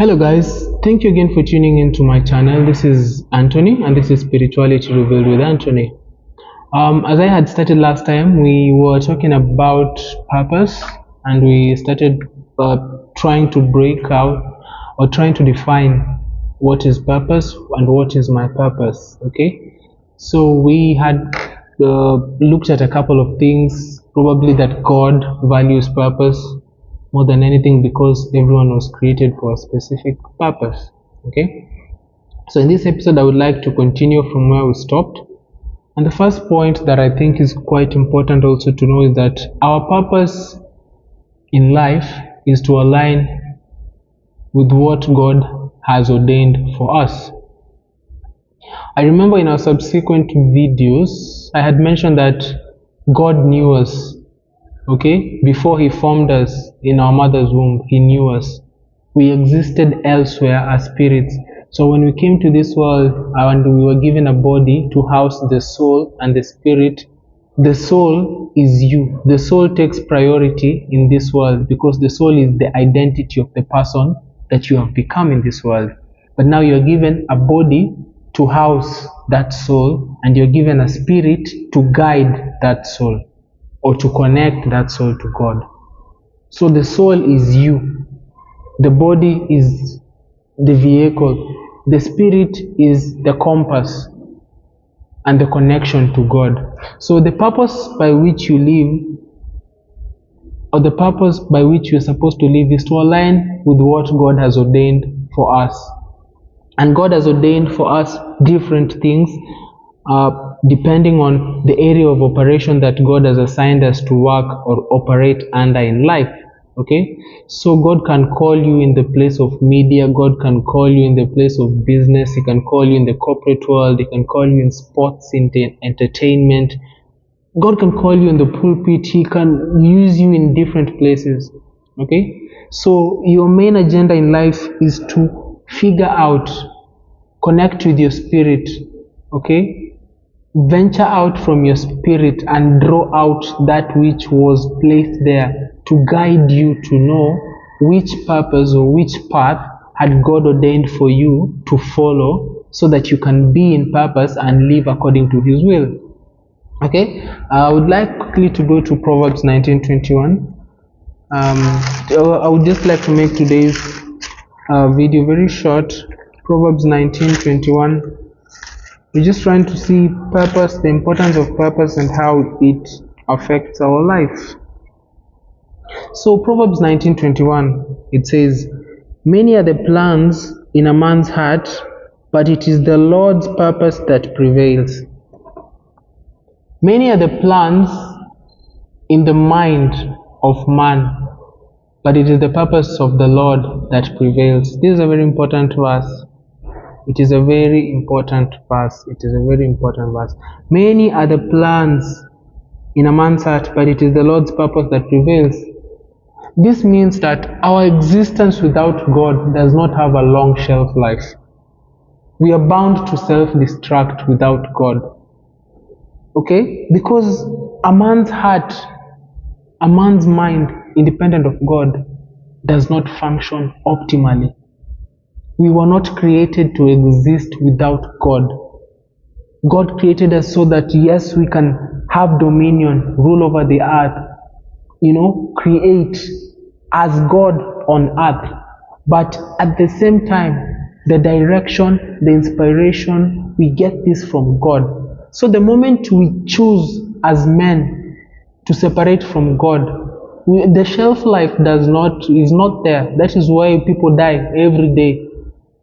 Hello guys, thank you again for tuning into my channel. This is Anthony and this is Spirituality Revealed with Anthony. As I had started last time, we were talking about purpose and we started trying to break out or trying to define what is purpose and what is my purpose. Okay, so we had looked at a couple of things, probably that God values purpose more than anything because everyone was created for a specific purpose. Okay, so in this episode I would like to continue from where we stopped, and the first point that I think is quite important also to know is that our purpose in life is to align with what God has ordained for us. I remember in our subsequent videos I had mentioned that God knew us. Okay, before he formed us in our mother's womb, he knew us. We existed elsewhere as spirits. So when we came to this world and we were given a body to house the soul and the spirit, the soul is you. The soul takes priority in this world because the soul is the identity of the person that you have become in this world. But now you're given a body to house that soul, and you're given a spirit to guide that soul, or to connect that soul to God. So the soul is you, the body is the vehicle, the spirit is the compass and the connection to God. So the purpose by which you live, or the purpose by which you're supposed to live, is to align with what God has ordained for us. And God has ordained for us different things depending on the area of operation that God has assigned us to work or operate under in life. Okay, so God can call you in the place of media, God can call you in the place of business, he can call you in the corporate world, he can call you in sports, in entertainment, God can call you in the pulpit, he can use you in different places. Okay, so your main agenda in life is to figure out, connect with your spirit. Okay, venture out from your spirit and draw out that which was placed there to guide you to know which purpose or which path had God ordained for you to follow, so that you can be in purpose and live according to his will. Okay, I would like quickly to go to Proverbs 19:21. I would just like to make today's video very short. Proverbs 19:21. We're just trying to see purpose, the importance of purpose and how it affects our life. So Proverbs 19:21, it says, "Many are the plans in a man's heart, but it is the Lord's purpose that prevails." Many are the plans in the mind of man, but it is the purpose of the Lord that prevails. This is a very important verse. It is a very important verse. It is a very important verse. Many are the plans in a man's heart, but it is the Lord's purpose that prevails. This means that our existence without God does not have a long shelf life. We are bound to self-destruct without God. Okay? Because a man's heart, a man's mind, independent of God, does not function optimally. We were not created to exist without God. God created us so that, yes, we can have dominion, rule over the earth, create as God on earth. But at the same time, the direction, the inspiration, we get this from God. So the moment we choose as men to separate from God, the shelf life is not there. That is why people die every day.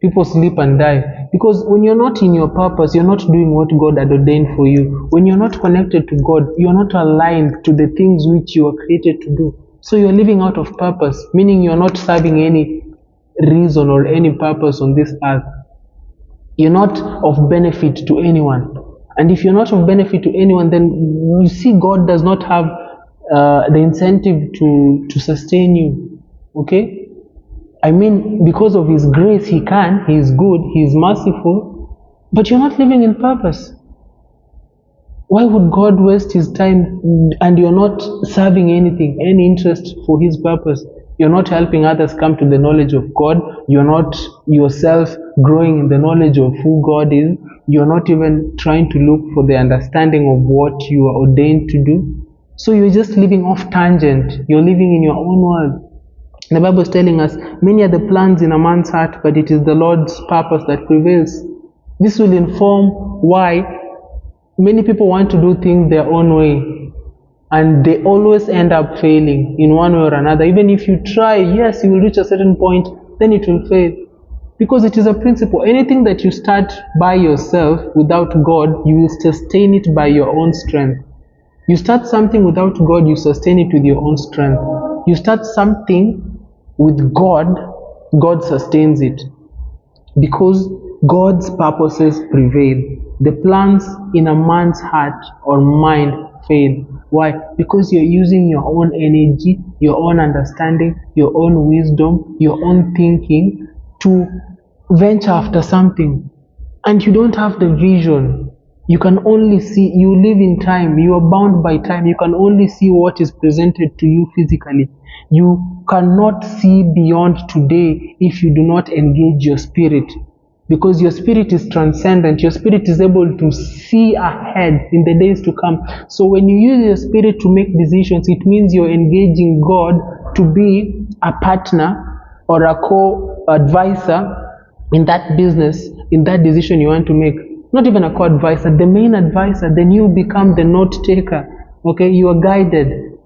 People sleep and die. Because when you're not in your purpose, you're not doing what God had ordained for you. When you're not connected to God, you're not aligned to the things which you were created to do. So you're living out of purpose, meaning you're not serving any reason or any purpose on this earth. You're not of benefit to anyone. And if you're not of benefit to anyone, then you see God does not have the incentive to sustain you. Okay? I mean, because of his grace, he is good, he is merciful, but you're not living in purpose. Why would God waste his time and you're not serving anything, any interest for his purpose? You're not helping others come to the knowledge of God. You're not yourself growing in the knowledge of who God is. You're not even trying to look for the understanding of what you are ordained to do. So you're just living off tangent. You're living in your own world. The Bible is telling us, many are the plans in a man's heart, but it is the Lord's purpose that prevails. This will inform why many people want to do things their own way, and they always end up failing in one way or another. Even if you try, yes, you will reach a certain point, then it will fail. Because it is a principle. Anything that you start by yourself without God, you will sustain it by your own strength. You start something without God, you sustain it with your own strength. You start something with God, God sustains it. Because God's purposes prevail. The plans in a man's heart or mind fail. Why? Because you're using your own energy, your own understanding, your own wisdom, your own thinking to venture after something. And you don't have the vision. You can only see, you live in time, you are bound by time. You can only see what is presented to you physically. You cannot see beyond today if you do not engage your spirit. Because your spirit is transcendent, your spirit is able to see ahead in the days to come. So when you use your spirit to make decisions, it means you're engaging God to be a partner or a co-advisor in that business, in that decision you want to make. Not even a co-advisor, the main advisor. Then you become the note taker. Okay, you are guided.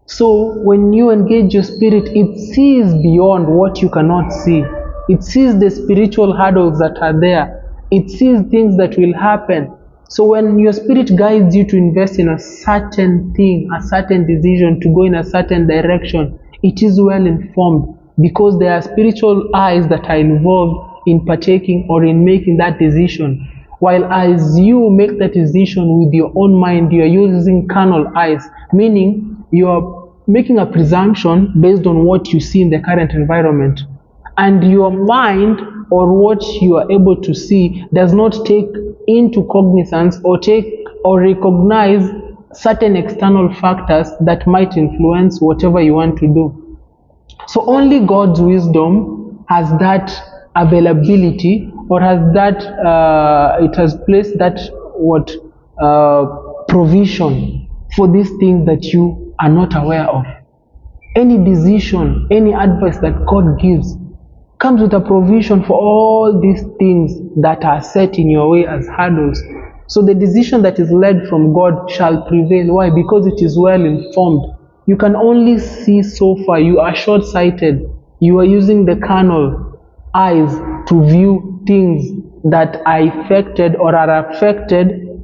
So when you engage your spirit, it sees beyond what you cannot see. It sees the spiritual hurdles that are there. It sees things that will happen. So when your spirit guides you to invest in a certain thing, a certain decision, to go in a certain direction, it is well informed, because there are spiritual eyes that are involved in partaking or in making that decision. While as you make that decision with your own mind, you are using carnal eyes, meaning you are making a presumption based on what you see in the current environment. And your mind, or what you are able to see, does not take into cognizance or recognize certain external factors that might influence whatever you want to do. So only God's wisdom has that availability, or has that it has placed that provision for these things that you are not aware of. Any decision, any advice that God gives comes with a provision for all these things that are set in your way as hurdles. So the decision that is led from God shall prevail. Why? Because it is well informed. You can only see so far. You are short-sighted. You are using the carnal eyes to view things that are affected or are affected,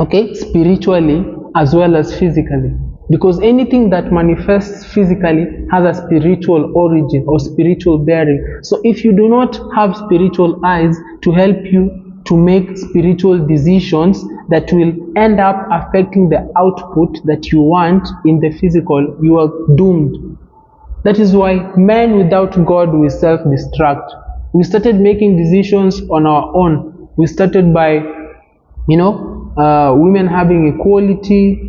okay, spiritually as well as physically. Because anything that manifests physically has a spiritual origin or spiritual bearing. So if you do not have spiritual eyes to help you to make spiritual decisions that will end up affecting the output that you want in the physical, you are doomed. That is why men without God will self-destruct. We started making decisions on our own. We started by, women having equality,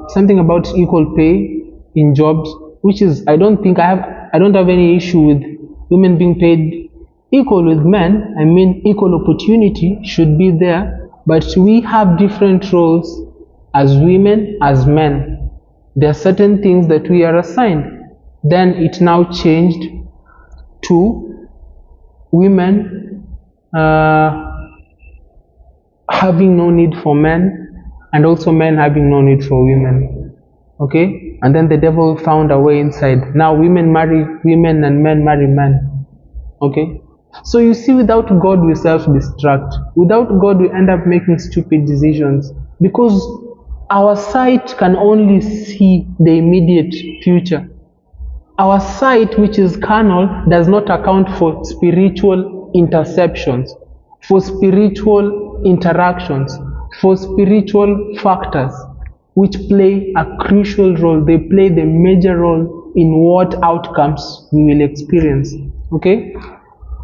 something about equal pay in jobs, which is, I don't have any issue with women being paid equal with men. I mean, equal opportunity should be there, but we have different roles as women, as men. There are certain things that we are assigned. Then it now changed to women having no need for men, and also men having no need for women. Okay? And then the devil found a way inside. Now women marry women and men marry men. Okay? So you see, without God we self-destruct. Without God we end up making stupid decisions, because our sight can only see the immediate future. Our sight, which is carnal, does not account for spiritual interceptions, for spiritual interactions, for spiritual factors which play a crucial role. They play the major role in what outcomes we will experience. Okay?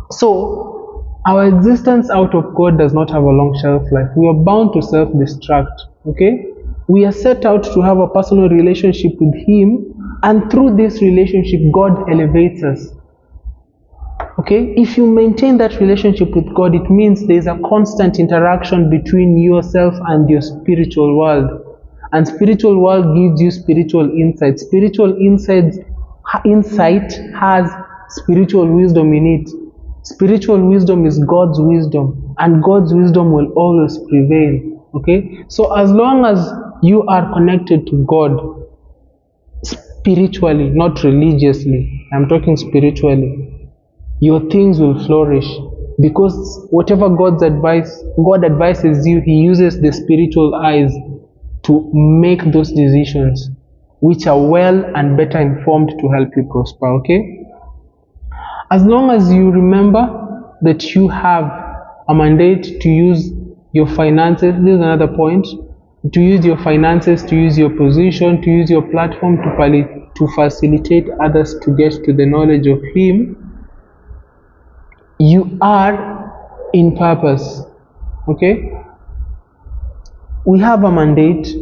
So our existence out of God does not have a long shelf life. We are bound to self-destruct. Okay? We are set out to have a personal relationship with Him, And through this relationship, God elevates us. Okay, if you maintain that relationship with God, it means there's a constant interaction between yourself and your spiritual world. And spiritual world gives you spiritual insight. Spiritual insight has spiritual wisdom in it. Spiritual wisdom is God's wisdom, and God's wisdom will always prevail. Okay, so as long as you are connected to God spiritually, not religiously, I'm talking spiritually, your things will flourish, because whatever God advises you, He uses the spiritual eyes to make those decisions, which are well and better informed to help you prosper. Okay, as long as you remember that you have a mandate to use your finances, this is another point, to use your finances, to use your position, to use your platform to facilitate others to get to the knowledge of Him, you are in purpose. Okay, we have a mandate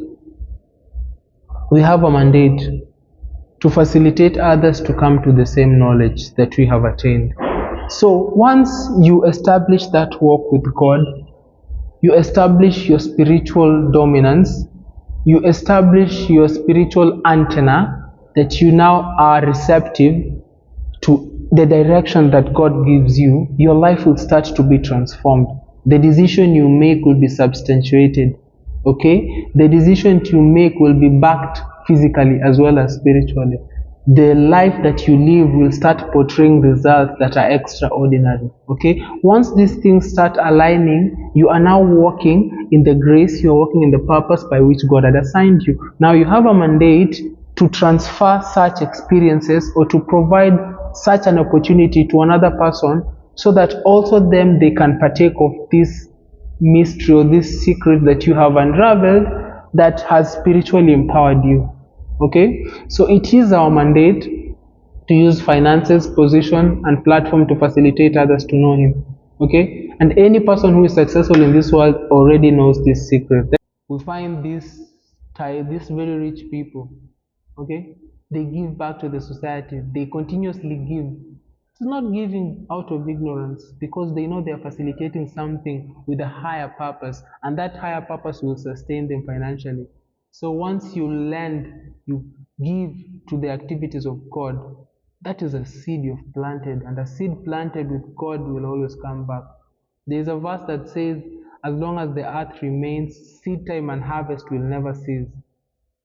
to facilitate others to come to the same knowledge that we have attained. So once you establish that walk with God, you establish your spiritual dominance, you establish your spiritual antenna, that you now are receptive to the direction that God gives you, your life will start to be transformed. The decision you make will be substantiated. Okay? The decisions you make will be backed physically as well as spiritually. The life that you live will start portraying results that are extraordinary. Okay? Once these things start aligning, you are now walking in the grace, you are walking in the purpose by which God had assigned you. Now you have a mandate to transfer such experiences or to provide such an opportunity to another person, so that also they can partake of this mystery or this secret that you have unraveled that has spiritually empowered you. Okay, so it is our mandate to use finances, position, and platform to facilitate others to know Him. Okay, and any person who is successful in this world already knows this secret. We find these very rich people. Okay, they give back to the society, they continuously give. It's not giving out of ignorance, because they know they are facilitating something with a higher purpose, and that higher purpose will sustain them financially. So once you lend, you give to the activities of God, that is a seed you've planted, and a seed planted with God will always come back. There is a verse that says, as long as the earth remains, seed time and harvest will never cease.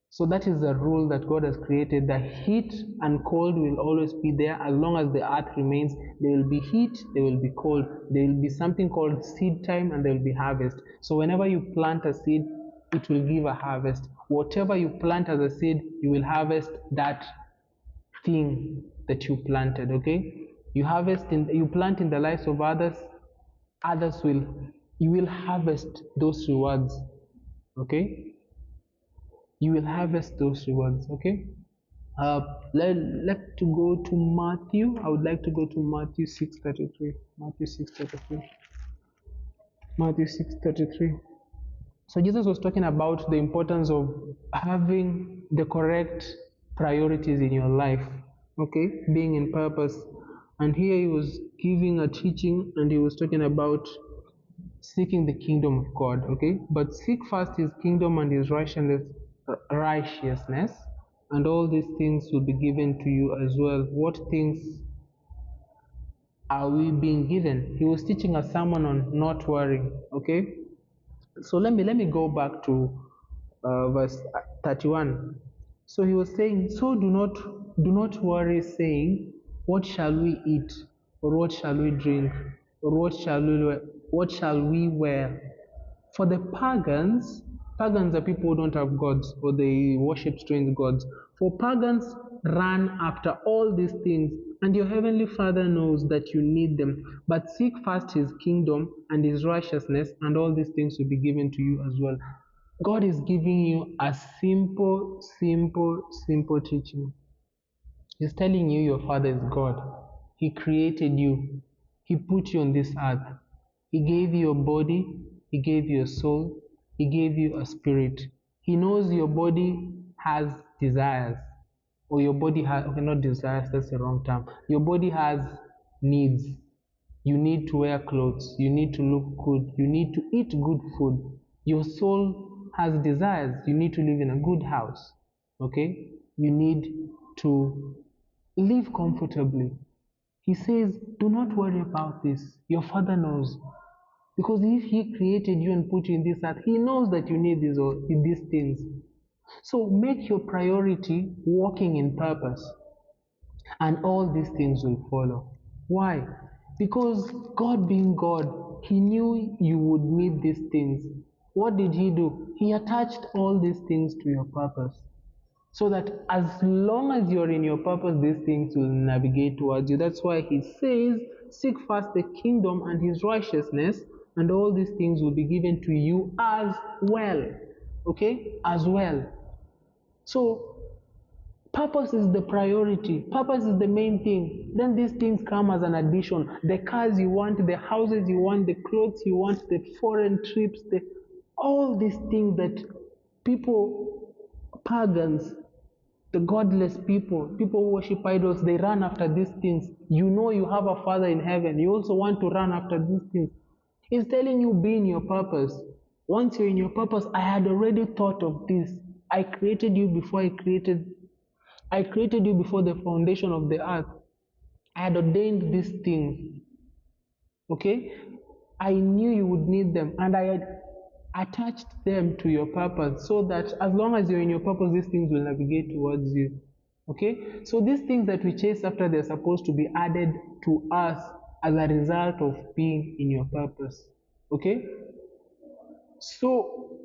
So that is the rule that God has created. The heat and cold will always be there. As long as the earth remains, there will be heat, there will be cold. There will be something called seed time, and there will be harvest. So whenever you plant a seed, it will give a harvest. Whatever you plant as a seed, you will harvest that thing that you planted. Okay, you plant in the lives of others, you will harvest those rewards. Okay, you will harvest those rewards. Okay, let to go to Matthew. I would like to go to Matthew 6:33. Matthew 6:33. Matthew 6:33. So Jesus was talking about the importance of having the correct priorities in your life. Okay, being in purpose. And here he was giving a teaching, and he was talking about seeking the kingdom of God. Okay, but seek first His kingdom and His righteousness, and all these things will be given to you as well. What things are we being given? He was teaching a sermon on not worrying. Okay, so let me go back to verse 31. So he was saying, so do not worry, saying, what shall we eat, or what shall we drink, or what shall we wear? For the pagans are people who don't have gods, or they worship strange gods. For pagans run after all these things, and your heavenly Father knows that you need them. But seek first His kingdom and His righteousness, and all these things will be given to you as well. God is giving you a simple teaching. He's telling you your Father is God. He created you. He put you on this earth. He gave you a body. He gave you a soul. He gave you a spirit. He knows your body has desires. or your body has, okay, not desires, that's the wrong term. Your body has needs. You need to wear clothes, you need to look good, you need to eat good food. Your soul has desires, you need to live in a good house, okay? You need to live comfortably. He says, do not worry about this. Your Father knows. Because if He created you and put you in this earth, He knows that you need these things. So make your priority walking in purpose, and all these things will follow. Why? Because God being God, He knew you would need these things. What did He do? He attached all these things to your purpose. So that as long as you're in your purpose, these things will navigate towards you. That's why He says, seek first the kingdom and His righteousness, and all these things will be given to you as well. Okay? As well. So, purpose is the priority. Purpose is the main thing. Then these things come as an addition. The cars you want, the houses you want, the clothes you want, the foreign trips, all these things that people, pagans, the godless people who worship idols, they run after these things. You know you have a Father in heaven. You also want to run after these things. He's telling you, be in your purpose. Once you're in your purpose, I had already thought of this. I created you before I created you before the foundation of the earth. I had ordained these things. Okay? I knew you would need them, and I had attached them to your purpose, so that as long as you're in your purpose, these things will navigate towards you. Okay? So these things that we chase after, they're supposed to be added to us as a result of being in your purpose. Okay? So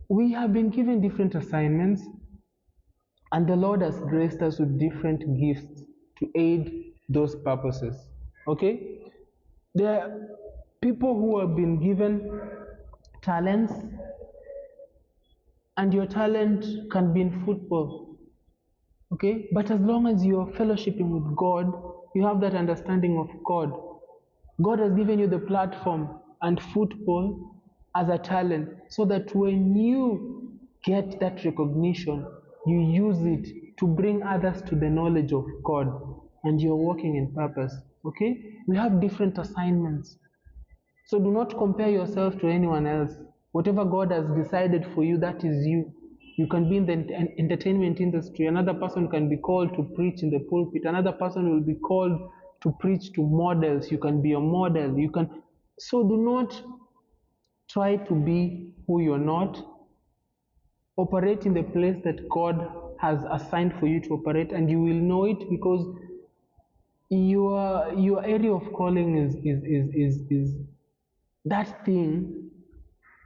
we have been given different assignments, and the Lord has graced us with different gifts to aid those purposes. Okay? There are people who have been given talents, and your talent can be in football. Okay? But as long as you are fellowshipping with God, you have that understanding of God. God has given you the platform and football as a talent, so that when you get that recognition, you use it to bring others to the knowledge of God, and you're walking in purpose. Okay? We have different assignments. So do not compare yourself to anyone else. Whatever God has decided for you, that is you. You can be in the entertainment industry. Another person can be called to preach in the pulpit. Another person will be called to preach to models. You can be a model. So do not try to be who you're not. Operate in the place that God has assigned for you to operate, and you will know it, because your area of calling is that thing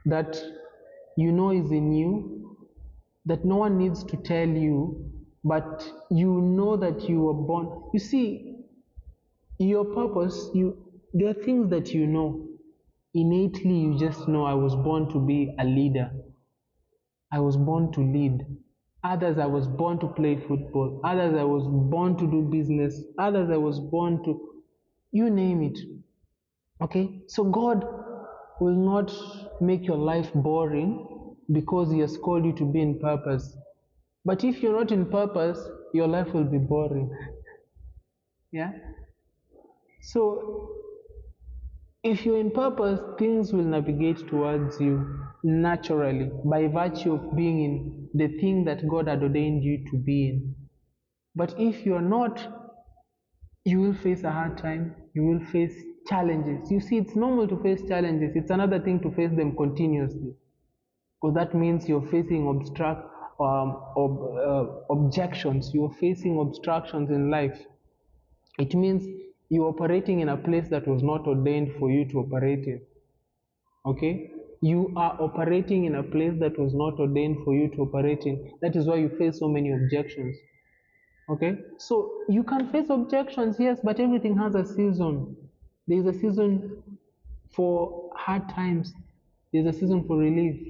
that you know is in you, that no one needs to tell you, but you know that you were born. You see, your purpose, there are things that you know innately. You just know, I was born to be a leader. I was born to lead. Others, I was born to play football. Others, I was born to do business. Others, I was born to, you name it. Okay? So God will not make your life boring because He has called you to be in purpose. But if you're not in purpose, your life will be boring. Yeah? So, if you're in purpose, things will navigate towards you naturally by virtue of being in the thing that God had ordained you to be in. But if you're not, you will face a hard time. You will face challenges. You see, it's normal to face challenges. It's another thing to face them continuously, because that means you're facing objections. You're facing obstructions in life. It means you're operating in a place that was not ordained for you to operate in. Okay? You are operating in a place that was not ordained for you to operate in. That is why you face so many objections. Okay? So you can face objections, yes, but everything has a season. There's a season for hard times. There's a season for relief.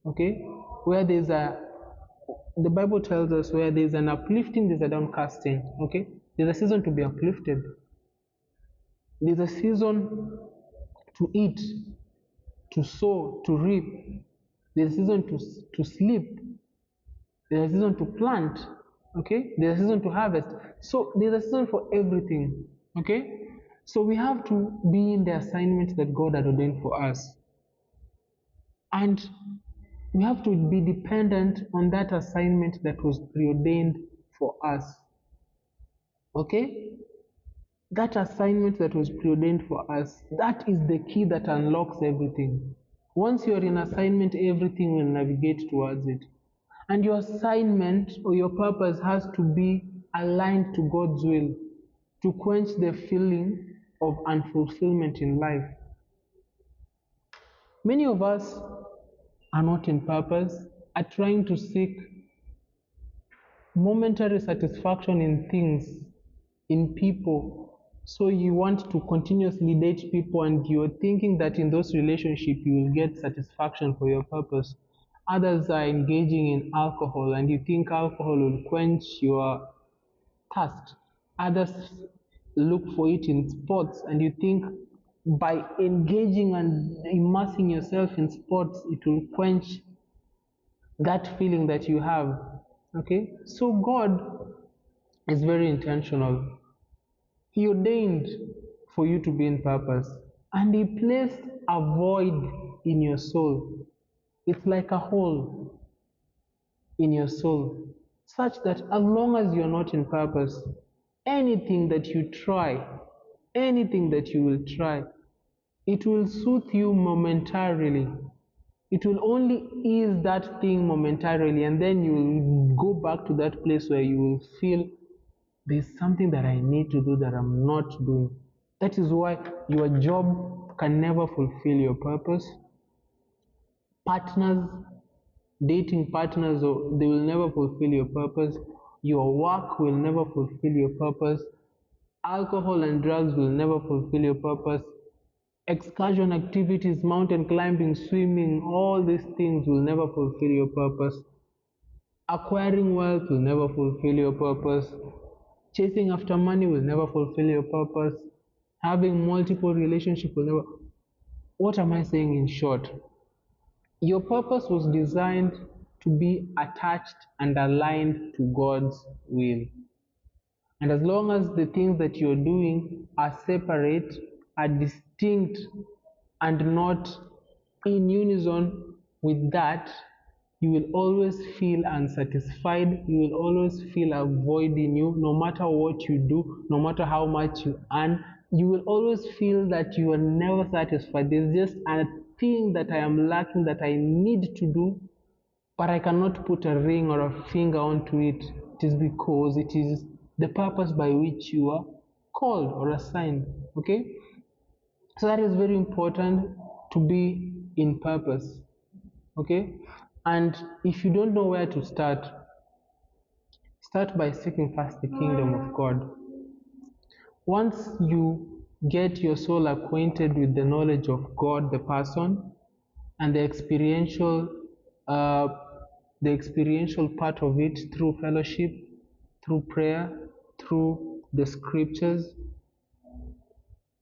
Okay? Where the Bible tells us, where there's an uplifting, there's a downcasting. Okay? There's a season to be uplifted. There's a season to eat, to sow, to reap. There's a season to sleep. There's a season to plant. Okay, there's a season to harvest. So there's a season for everything. Okay, so we have to be in the assignment that God had ordained for us, and we have to be dependent on that assignment that was preordained for us. Okay, that assignment that was preordained for us, that is the key that unlocks everything. Once you're in assignment, everything will navigate towards it. And your assignment or your purpose has to be aligned to God's will to quench the feeling of unfulfillment in life. Many of us are not in purpose, are trying to seek momentary satisfaction in things, in people. So you want to continuously date people and you're thinking that in those relationships you will get satisfaction for your purpose. Others are engaging in alcohol and you think alcohol will quench your thirst. Others look for it in sports and you think by engaging and immersing yourself in sports it will quench that feeling that you have. Okay, so God is very intentional. He ordained for you to be in purpose, and He placed a void in your soul. It's like a hole in your soul, such that as long as you're not in purpose, anything that you try, anything that you will try, it will soothe you momentarily. It will only ease that thing momentarily, and then you will go back to that place where you will feel there's something that I need to do that I'm not doing. That is why your job can never fulfill your purpose. Partners, dating partners, they will never fulfill your purpose. Your work will never fulfill your purpose. Alcohol and drugs will never fulfill your purpose. Excursion activities, mountain climbing, swimming, all these things will never fulfill your purpose. Acquiring wealth will never fulfill your purpose. Chasing after money will never fulfill your purpose. Having multiple relationships will never. What am I saying in short? Your purpose was designed to be attached and aligned to God's will. And as long as the things that you're doing are separate, are distinct, and not in unison with that, you will always feel unsatisfied. You will always feel a void in you, no matter what you do, no matter how much you earn. You will always feel that you are never satisfied. There's just a thing that I am lacking that I need to do, but I cannot put a ring or a finger onto it. It is because it is the purpose by which you are called or assigned. Okay? So that is very important to be in purpose. Okay? And if you don't know where to start by seeking first the kingdom of God. Once you get your soul acquainted with the knowledge of God, the person, and uh, the experiential part of it through fellowship, through prayer, through the scriptures,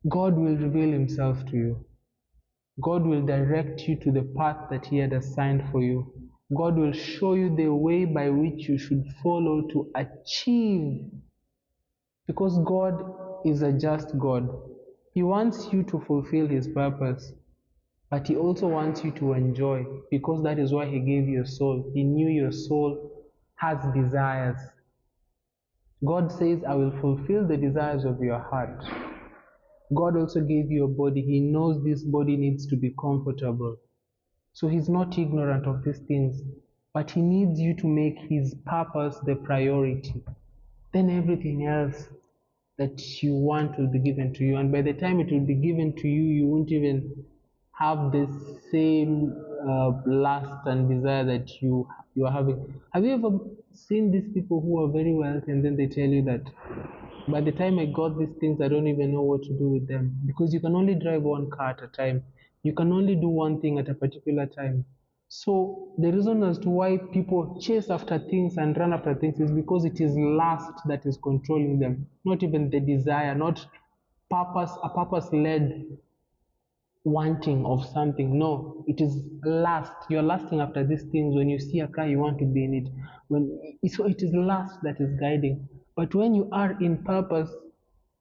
God will reveal Himself to you. God will direct you to the path that He had assigned for you. God will show you the way by which you should follow to achieve. Because God is a just God. He wants you to fulfill His purpose, but He also wants you to enjoy, because that is why He gave you a soul. He knew your soul has desires. God says, I will fulfill the desires of your heart. God also gave you a body. He knows this body needs to be comfortable. So He's not ignorant of these things, but He needs you to make His purpose the priority. Then everything else that you want will be given to you. And by the time it will be given to you, you won't even have the same lust and desire that you are having. Have you ever seen these people who are very wealthy and then they tell you that by the time I got these things, I don't even know what to do with them? Because you can only drive one car at a time. You can only do one thing at a particular time. So the reason as to why people chase after things and run after things is because it is lust that is controlling them, not even the desire, not purpose, a purpose-led wanting of something. No, it is lust. You're lusting after these things. When you see a car, you want to be in it. So it is lust that is guiding. But when you are in purpose,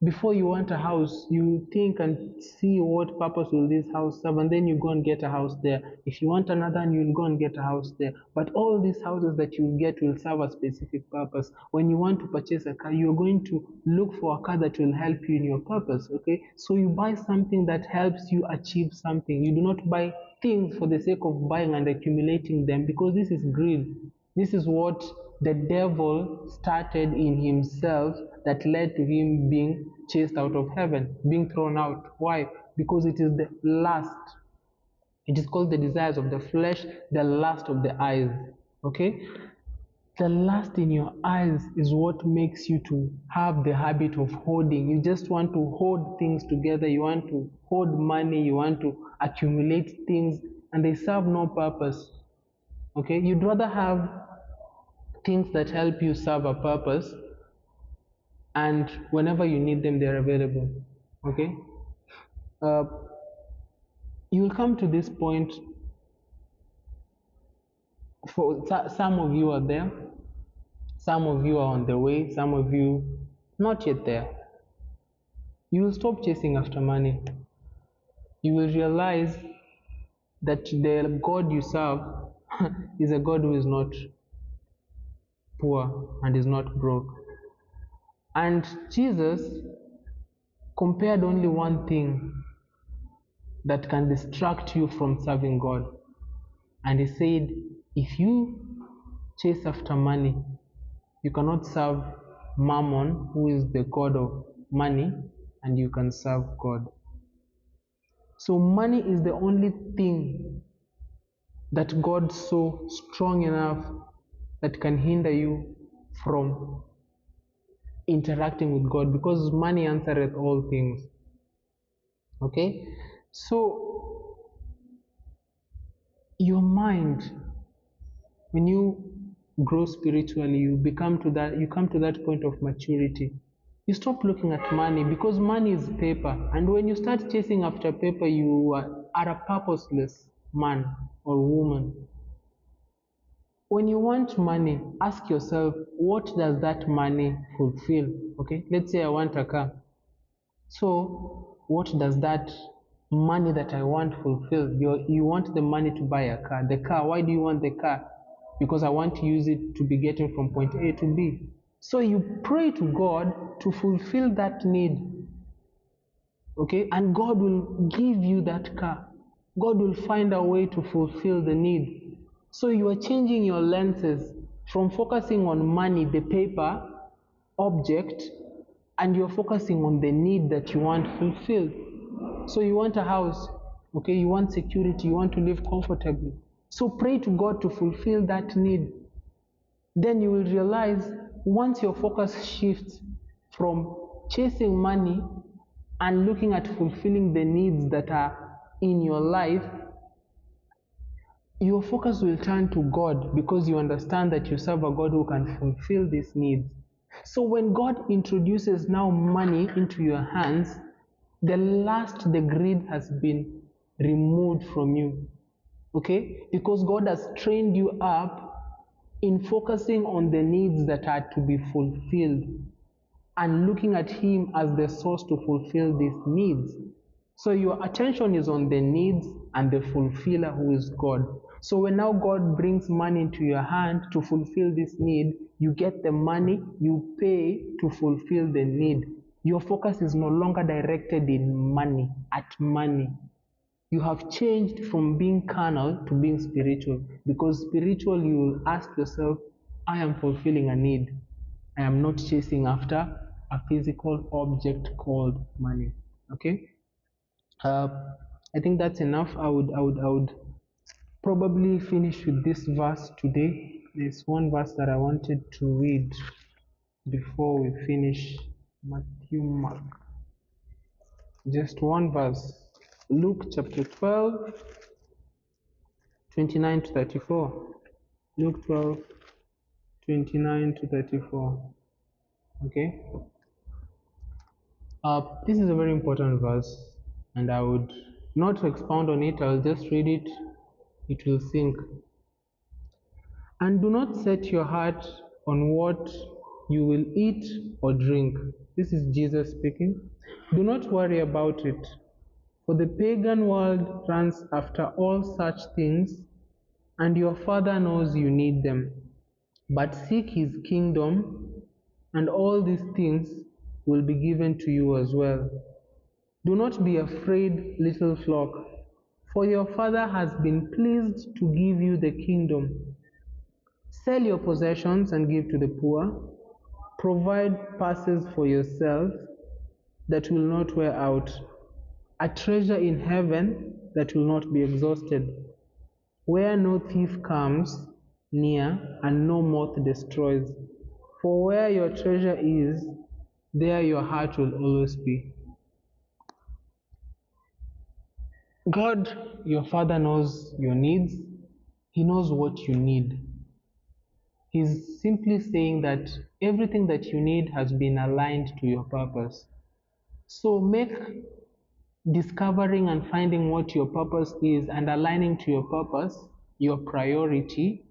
before you want a house, you think and see what purpose will this house serve, and then you go and get a house there. If you want another one, you'll go and get a house there. But all these houses that you get will serve a specific purpose. When you want to purchase a car, you're going to look for a car that will help you in your purpose. Okay, so you buy something that helps you achieve something. You do not buy things for the sake of buying and accumulating them, because this is greed. This is what the devil started in himself, that led to him being chased out of heaven, being thrown out. Why? Because it is the lust. It is called the desires of the flesh, the lust of the eyes. Okay? The lust in your eyes is what makes you to have the habit of hoarding. You just want to hoard things together. You want to hoard money. You want to accumulate things, and they serve no purpose. Okay? You'd rather have things that help you serve a purpose, and whenever you need them, they're available. Okay, uh, you will come to this point. For some of you are there, some of you are on the way, some of you not yet there. You will stop chasing after money. You will realize that the God you serve is a God who is not poor and is not broke. And Jesus compared only one thing that can distract you from serving God. And he said, if you chase after money, you cannot serve Mammon, who is the god of money, and you can serve God. So money is the only thing that God saw strong enough that can hinder you from interacting with God, because money answereth all things. Okay? So your mind, when you grow spiritually, you come to that point of maturity. You stop looking at money, because money is paper, and when you start chasing after paper, you are a purposeless man or woman. When you want money, ask yourself, what does that money fulfill? Okay, let's say I want a car. So what does that money that I want fulfill? You want the money to buy a car. The car, why do you want the car? Because I want to use it to be getting from point A to B. So you pray to God to fulfill that need. Okay, and God will give you that car. God will find a way to fulfill the need. So you are changing your lenses from focusing on money, the paper, object, and you're focusing on the need that you want fulfilled. So you want a house, okay, you want security, you want to live comfortably. So pray to God to fulfill that need. Then you will realize, once your focus shifts from chasing money and looking at fulfilling the needs that are in your life, your focus will turn to God, because you understand that you serve a God who can fulfill these needs. So when God introduces now money into your hands, the greed has been removed from you. Okay? Because God has trained you up in focusing on the needs that are to be fulfilled, and looking at Him as the source to fulfill these needs. So your attention is on the needs and the fulfiller, who is God. So when now God brings money into your hand to fulfill this need, you get the money, you pay to fulfill the need. Your focus is no longer directed in money, at money. You have changed from being carnal to being spiritual, because spiritual, you will ask yourself, I am fulfilling a need. I am not chasing after a physical object called money. Okay? I think that's enough. I would probably finish with this verse today. There's one verse that I wanted to read before we finish Matthew, Mark. Just one verse. Luke chapter 12, 29 to 34. Luke 12, 29 to 34. Okay? This is a very important verse, and I would Not to expound on it, I'll just read it, it will sink. And do not set your heart on what you will eat or drink. This is Jesus speaking. Do not worry about it, for the pagan world runs after all such things, and your Father knows you need them. But seek his kingdom, and all these things will be given to you as well. Do not be afraid, little flock, for your Father has been pleased to give you the kingdom. Sell your possessions and give to the poor. Provide purses for yourself that will not wear out, a treasure in heaven that will not be exhausted, where no thief comes near and no moth destroys. For where your treasure is, there your heart will always be. God, your Father, knows your needs. He knows what you need. He's simply saying that everything that you need has been aligned to your purpose. So make discovering and finding what your purpose is and aligning to your purpose your priority,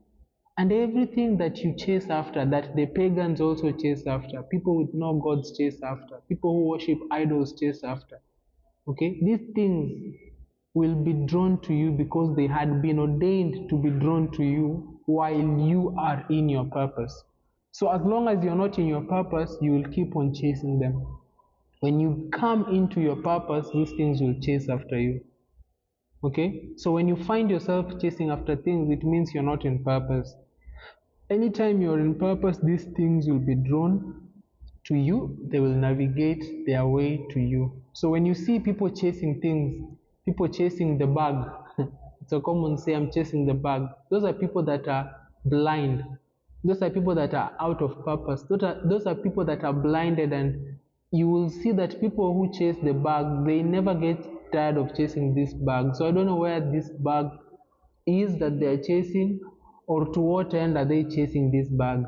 and everything that you chase after, that the pagans also chase after, people with no gods chase after, people who worship idols chase after. Okay, these things will be drawn to you because they had been ordained to be drawn to you while you are in your purpose. So as long as you're not in your purpose, you will keep on chasing them. When you come into your purpose, these things will chase after you. Okay, so when you find yourself chasing after things, it means you're not in purpose. Anytime you're in purpose, these things will be drawn to you. They will navigate their way to you. So when you see people chasing things, people chasing the bag, it's a common say, I'm chasing the bag. Those are people that are blind. Those are people that are out of purpose. Those are people that are blinded, and you will see that people who chase the bag, they never get tired of chasing this bag. So I don't know where this bag is that they are chasing, or to what end are they chasing this bag,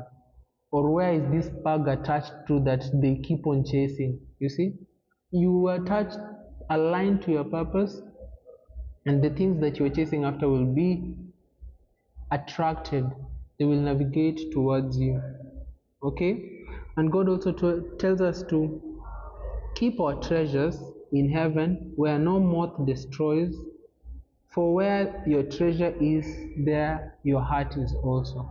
or where is this bag attached to that they keep on chasing. You see, you are attached, aligned to your purpose, and the things that you're chasing after will be attracted. They will navigate towards you. Okay, and God also tells us to keep our treasures in heaven where no moth destroys, for where your treasure is, there your heart is also.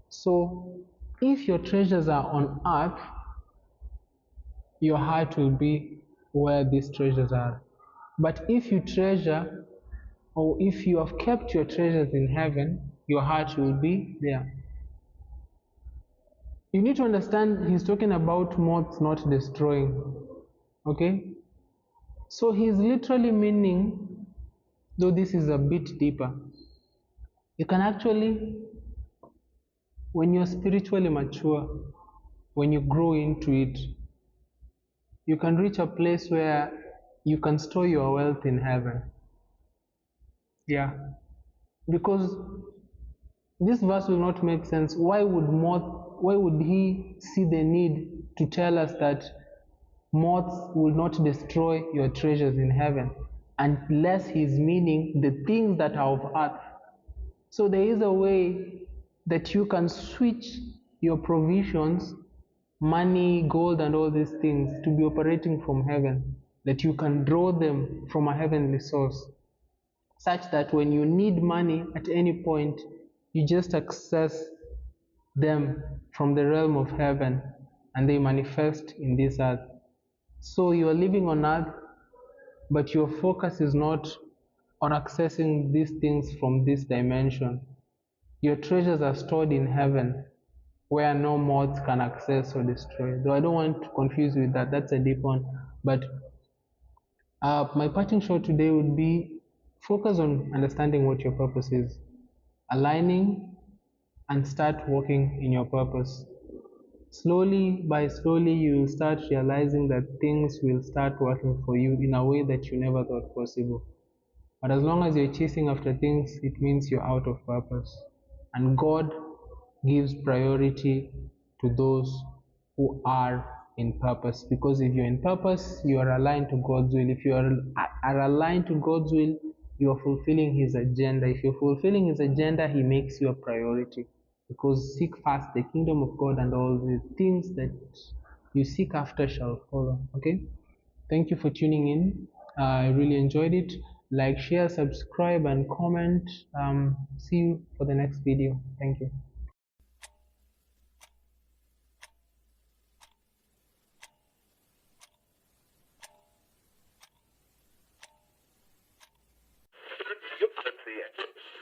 So if your treasures are on earth, your heart will be where these treasures are. But if you treasure, or if you have kept your treasures in heaven, your heart will be there. You need to understand, he's talking about moths not destroying. Okay, so he's literally meaning, though this is a bit deeper, you can actually, when you're spiritually mature, when you grow into it, you can reach a place where you can store your wealth in heaven. Yeah, because this verse will not make sense. Why would he see the need to tell us that moths will not destroy your treasures in heaven, unless he's meaning the things that are of earth? So there is a way that you can switch your provisions, money, gold, and all these things to be operating from heaven, that you can draw them from a heavenly source, such that when you need money at any point, you just access them from the realm of heaven and they manifest in this earth. So you are living on earth, but your focus is not on accessing these things from this dimension. Your treasures are stored in heaven where no moths can access or destroy. Though I don't want to confuse you with that, that's a deep one. But my parting shot today would be focus on understanding what your purpose is, aligning, and start working in your purpose. Slowly by slowly, you will start realizing that things will start working for you in a way that you never thought possible. But as long as you're chasing after things, it means you're out of purpose. And God gives priority to those who are in purpose, because if you're in purpose, you are aligned to God's will. If you are aligned to God's will, you are fulfilling His agenda. If you're fulfilling His agenda, He makes you a priority, because seek first the kingdom of God, and all the things that you seek after shall follow. Okay, thank you for tuning in. I really enjoyed it. Like, share, subscribe, and comment. See you for the next video. Thank you. You can see it.